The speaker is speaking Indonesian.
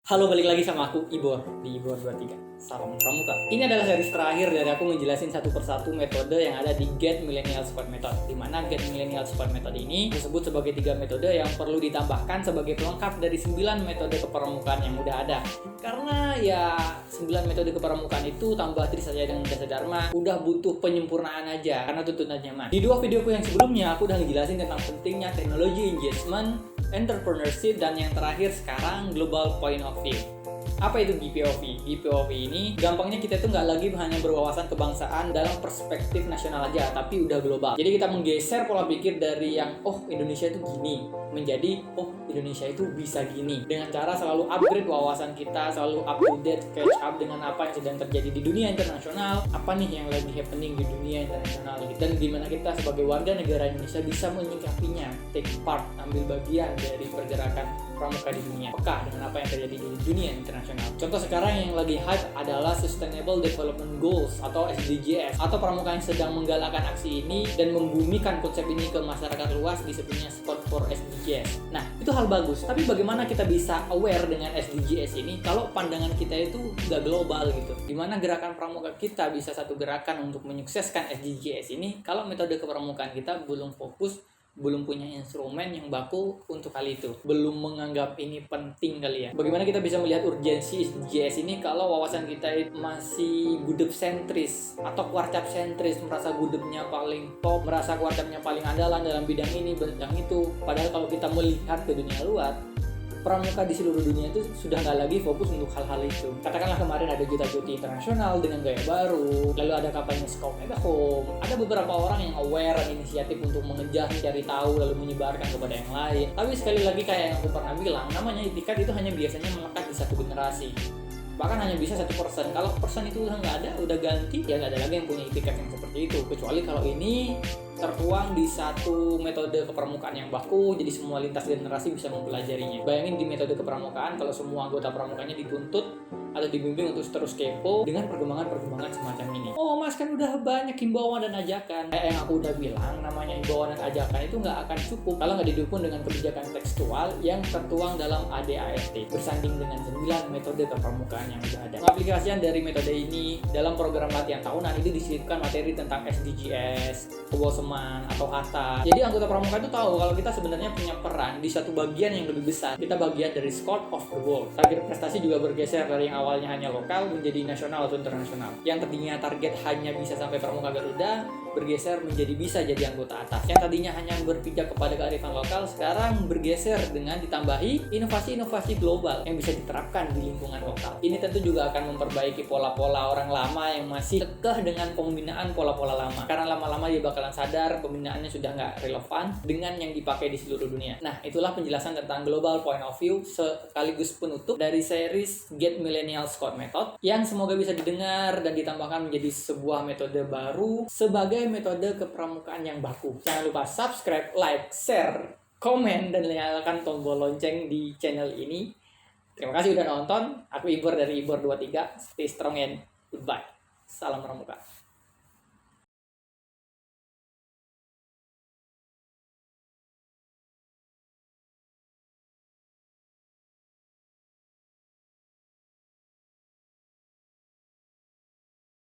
Halo, balik lagi sama aku Ibor di Ibor 23. Salam Pramuka. Ini adalah series terakhir dari aku ngejelasin satu persatu metode yang ada di Get Millennial Squad Method. Di mana Get Millennial Squad Method ini disebut sebagai 3 metode yang perlu ditambahkan sebagai pelengkap dari 9 metode kepramukaan yang udah ada. Karena ya 9 metode kepramukaan itu tambah Trisatya dengan Dasa Dharma udah butuh penyempurnaan aja karena tuntunannya mah. Di 2 videoku yang sebelumnya aku udah ngejelasin tentang pentingnya teknologi engagement, entrepreneurship, dan yang terakhir sekarang global point of view. Apa itu GPOV? GPOV ini gampangnya kita tuh nggak lagi hanya berwawasan kebangsaan dalam perspektif nasional aja, tapi udah global. Jadi kita menggeser pola pikir dari yang Indonesia itu gini menjadi Indonesia itu bisa gini, dengan cara selalu upgrade wawasan kita, selalu up to date, catch up dengan apa yang sedang terjadi di dunia internasional, apa nih yang lagi happening di dunia internasional, dan gimana kita sebagai warga negara Indonesia bisa menyikapinya, take part, ambil bagian dari pergerakan pramuka di dunia, peka dengan apa yang terjadi di dunia internasional. Contoh sekarang yang lagi hype adalah Sustainable Development Goals atau SDGs, atau pramuka yang sedang menggalakkan aksi ini dan membumikan konsep ini ke masyarakat luas disebutnya Squad for SDGs. Nah, itu hal bagus, tapi bagaimana kita bisa aware dengan SDGs ini kalau pandangan kita itu nggak global gitu? Dimana gerakan pramuka kita bisa satu gerakan untuk menyukseskan SDGs ini kalau metode kepramukaan kita belum fokus, belum punya instrumen yang baku untuk hal itu, belum menganggap ini penting kali ya. Bagaimana kita bisa melihat urgensi SDGs ini kalau wawasan kita masih gudeg sentris atau kuarcap sentris, merasa gudegnya paling top, merasa kuarcapnya paling andalan dalam bidang ini, bidang itu. Padahal kalau kita melihat ke dunia luar, pramuka di seluruh dunia itu sudah nggak lagi fokus untuk hal-hal itu. Katakanlah kemarin ada Juta Cuti Internasional dengan gaya baru, lalu ada kampanye Scout at Home. Ada beberapa orang yang aware dan inisiatif untuk mengejar, mencari tahu, lalu menyebarkan kepada yang lain. Tapi sekali lagi kayak yang aku pernah bilang, namanya itikat itu hanya biasanya melekat di satu generasi. Bahkan hanya bisa 1%. Kalau persen itu udah nggak ada, udah ganti, ya nggak ada lagi yang punya itikat yang seperti itu. Kecuali kalau ini tertuang di satu metode kepramukaan yang baku, jadi semua lintas generasi bisa mempelajarinya. Bayangin di metode kepramukaan, kalau semua anggota pramukanya dituntut atau dibimbing untuk terus kepo dengan perkembangan-perkembangan semacam ini. Mas, kan udah banyak himbauan dan ajakan. Kayak yang aku udah bilang, namanya himbauan dan ajakan itu nggak akan cukup kalau nggak didukung dengan kebijakan tekstual yang tertuang dalam ADART, bersanding dengan 9 metode kepramukaan yang sudah ada. Pengaplikasian dari metode ini dalam program latihan tahunan itu diselipkan materi tentang SDGs, kewoseman, atau kata. Jadi anggota pramuka itu tahu kalau kita sebenarnya punya peran di satu bagian yang lebih besar. Kita bagian dari squad of the world. Target prestasi juga bergeser dari yang awalnya hanya lokal menjadi nasional atau internasional. Yang tadinya target hanya bisa sampai pramuka Garuda bergeser menjadi bisa jadi anggota atas. Yang tadinya hanya berpijak kepada kearifan lokal sekarang bergeser dengan ditambahi inovasi-inovasi global yang bisa diterapkan di lingkungan lokal. Ini tentu juga akan memperbaiki pola-pola orang lama yang masih kekeh dengan pembinaan pola-pola lama. Karena lama-lama dia bakalan sadar pembinaannya sudah nggak relevan dengan yang dipakai di seluruh dunia. Nah, itulah penjelasan tentang global point of view sekaligus penutup dari series Get Millennial Squad Method yang semoga bisa didengar dan ditambahkan menjadi sebuah metode baru sebagai metode kepramukaan yang baku. Jangan lupa subscribe, like, share, komen, dan nyalakan tombol lonceng di channel ini. Terima kasih udah nonton. Aku Ibor dari Ibor 23. Stay strong and goodbye. Salam pramuka.